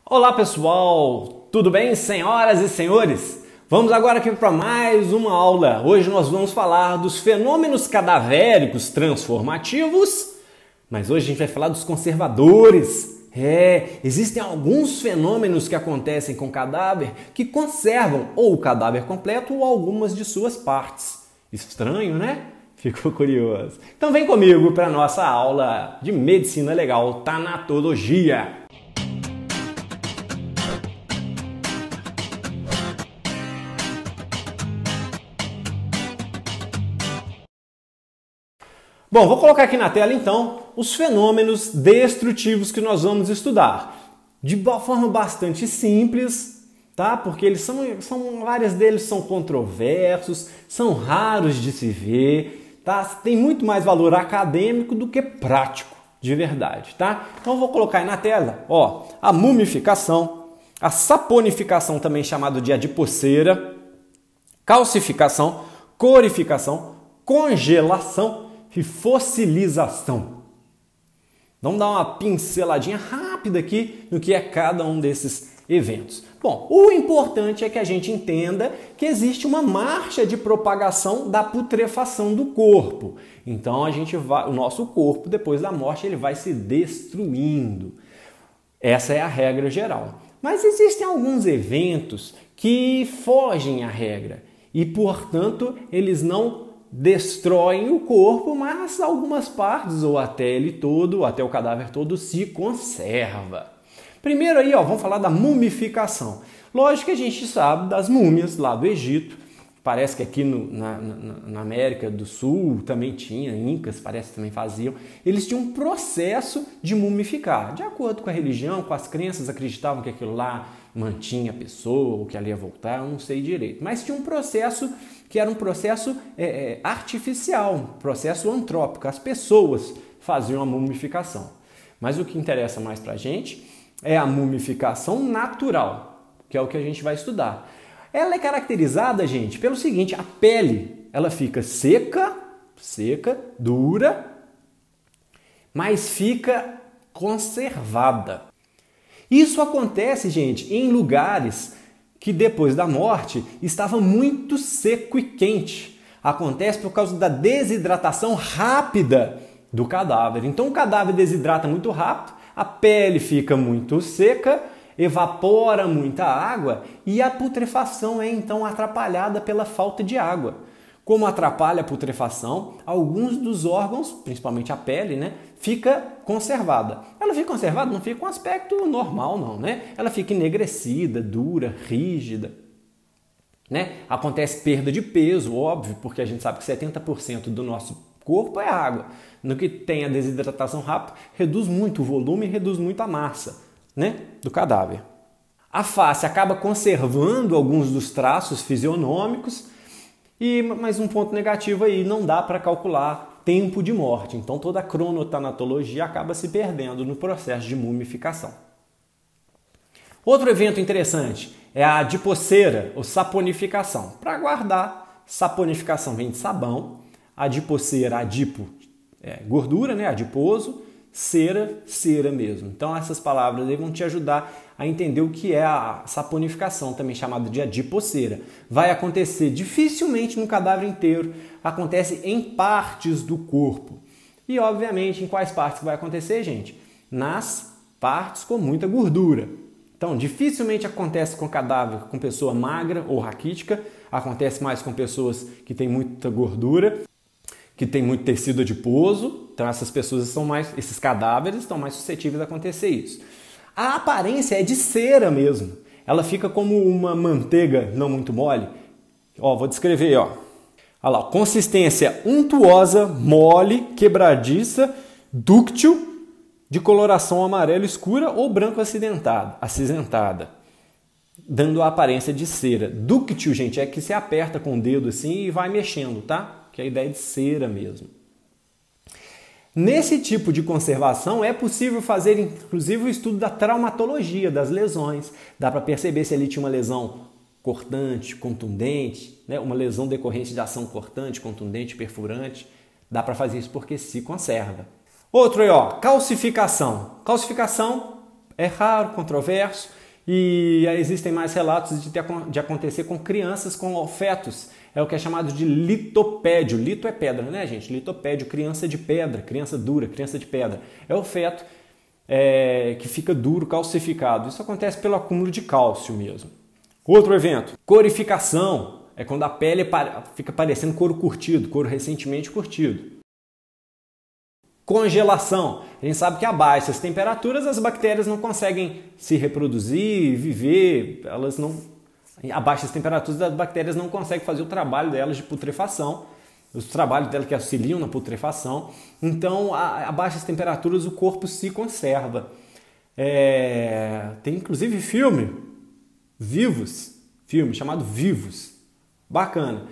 Olá pessoal, tudo bem, senhoras e senhores? Vamos agora aqui para mais uma aula. Hoje nós vamos falar dos fenômenos cadavéricos transformativos, mas hoje a gente vai falar dos conservadores. Existem alguns fenômenos que acontecem com o cadáver que conservam ou o cadáver completo ou algumas de suas partes. Estranho, né? Ficou curioso? Então vem comigo para a nossa aula de medicina legal, tanatologia. Bom, vou colocar aqui na tela então os fenômenos destrutivos que nós vamos estudar. De forma bastante simples, tá? Porque eles vários deles são controversos, são raros de se ver, tá? Tem muito mais valor acadêmico do que prático, de verdade, tá? Então eu vou colocar aí na tela, ó, a mumificação, a saponificação, também chamado de adipoceira, calcificação, corificação, congelação e fossilização. Vamos dar uma pinceladinha rápida aqui no que é cada um desses eventos. Bom, o importante é que a gente entenda que existe uma marcha de propagação da putrefação do corpo. Então o nosso corpo, depois da morte, ele vai se destruindo. Essa é a regra geral. Mas existem alguns eventos que fogem à regra e, portanto, eles não destroem o corpo, mas algumas partes, ou até ele todo, ou até o cadáver todo, se conserva. Primeiro aí, vamos falar da mumificação. Lógico que a gente sabe das múmias lá do Egito. Parece que aqui na América do Sul também tinha, incas parece que também faziam. Eles tinham um processo de mumificar. De acordo com a religião, com as crenças, acreditavam que aquilo lá mantinha a pessoa, ou que ela ia voltar, eu não sei direito. Mas tinha um processo que era um processo artificial, um processo antrópico. As pessoas faziam a mumificação. Mas o que interessa mais pra gente é a mumificação natural, que é o que a gente vai estudar. Ela é caracterizada, gente, pelo seguinte: a pele ela fica seca, dura, mas fica conservada. Isso acontece, gente, em lugares que depois da morte estava muito seco e quente. Acontece por causa da desidratação rápida do cadáver. Então o cadáver desidrata muito rápido, a pele fica muito seca, evapora muita água e a putrefação é então atrapalhada pela falta de água. Como atrapalha a putrefação, alguns dos órgãos, principalmente a pele, né, fica conservada. Ela fica conservada, não fica com aspecto normal não, né? Ela fica enegrecida, dura, rígida, né? Acontece perda de peso, óbvio, porque a gente sabe que 70% do nosso corpo é água. No que tem a desidratação rápida, reduz muito o volume e reduz muito a massa, né, do cadáver. A face acaba conservando alguns dos traços fisionômicos, mas um ponto negativo aí, não dá para calcular tempo de morte. Então toda a cronotanatologia acaba se perdendo no processo de mumificação. Outro evento interessante é a adipoceira ou saponificação. Para guardar, saponificação vem de sabão, adipoceira, adipo, gordura, né, adiposo, cera mesmo. Então essas palavras aí vão te ajudar a entender o que é a saponificação, também chamada de adipoceira. Vai acontecer dificilmente no cadáver inteiro, acontece em partes do corpo. E obviamente em quais partes que vai acontecer, gente? Nas partes com muita gordura. Então dificilmente acontece com cadáver com pessoa magra ou raquítica, acontece mais com pessoas que têm muita gordura, que tem muito tecido adiposo. Então esses cadáveres estão mais suscetíveis a acontecer isso. A aparência é de cera mesmo. Ela fica como uma manteiga não muito mole. Vou descrever, Olha lá, consistência untuosa, mole, quebradiça, dúctil, de coloração amarela escura ou branco acinzentada, dando a aparência de cera. Dúctil, gente, é que você aperta com o dedo assim e vai mexendo, tá? Que é a ideia de cera mesmo. Nesse tipo de conservação é possível fazer inclusive o estudo da traumatologia, das lesões. Dá para perceber se ali tinha uma lesão cortante, contundente, né? Uma lesão decorrente de ação cortante, contundente, perfurante. Dá para fazer isso porque se conserva. Outro aí, calcificação. Calcificação é raro, controverso, e existem mais relatos de acontecer com crianças com fetos. É o que é chamado de litopédio. Lito é pedra, né, gente? Litopédio, criança de pedra, criança dura, criança de pedra. É o feto que fica duro, calcificado. Isso acontece pelo acúmulo de cálcio mesmo. Outro evento, corificação. É quando a pele fica parecendo couro curtido, couro recentemente curtido. Congelação. A gente sabe que a baixas temperaturas as bactérias não conseguem se reproduzir, viver, a baixas temperaturas as bactérias não conseguem fazer o trabalho delas de putrefação, os trabalhos delas que auxiliam na putrefação. Então, a baixas temperaturas o corpo se conserva. Tem inclusive filme chamado Vivos. Bacana.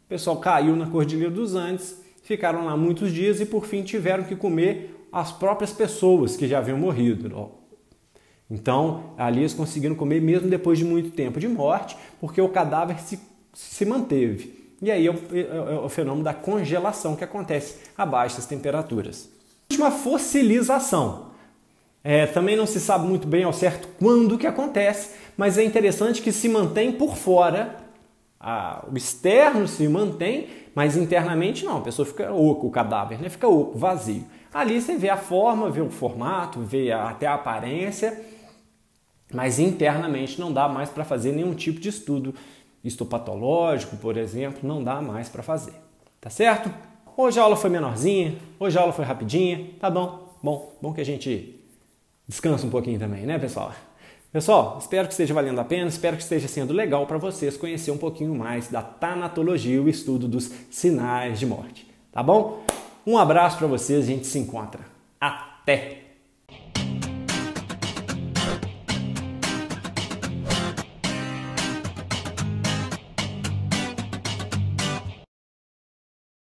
O pessoal caiu na Cordilheira dos Andes, ficaram lá muitos dias e por fim tiveram que comer as próprias pessoas que já haviam morrido. Então, ali eles conseguiram comer mesmo depois de muito tempo de morte, porque o cadáver se manteve. E aí é o fenômeno da congelação que acontece a baixas temperaturas. Última, fossilização. Também não se sabe muito bem ao certo quando que acontece, mas é interessante que se mantém por fora. O externo se mantém, mas internamente não, a pessoa fica oco, o cadáver, né? Fica oco, vazio. Ali você vê a forma, vê o formato, vê até a aparência, mas internamente não dá mais para fazer nenhum tipo de estudo histopatológico, por exemplo, não dá mais para fazer, tá certo? Hoje a aula foi menorzinha, hoje a aula foi rapidinha, tá bom? Bom que a gente descansa um pouquinho também, né, pessoal? Pessoal, espero que esteja valendo a pena, espero que esteja sendo legal para vocês conhecer um pouquinho mais da tanatologia, o estudo dos sinais de morte, tá bom? Um abraço para vocês, a gente se encontra. Até!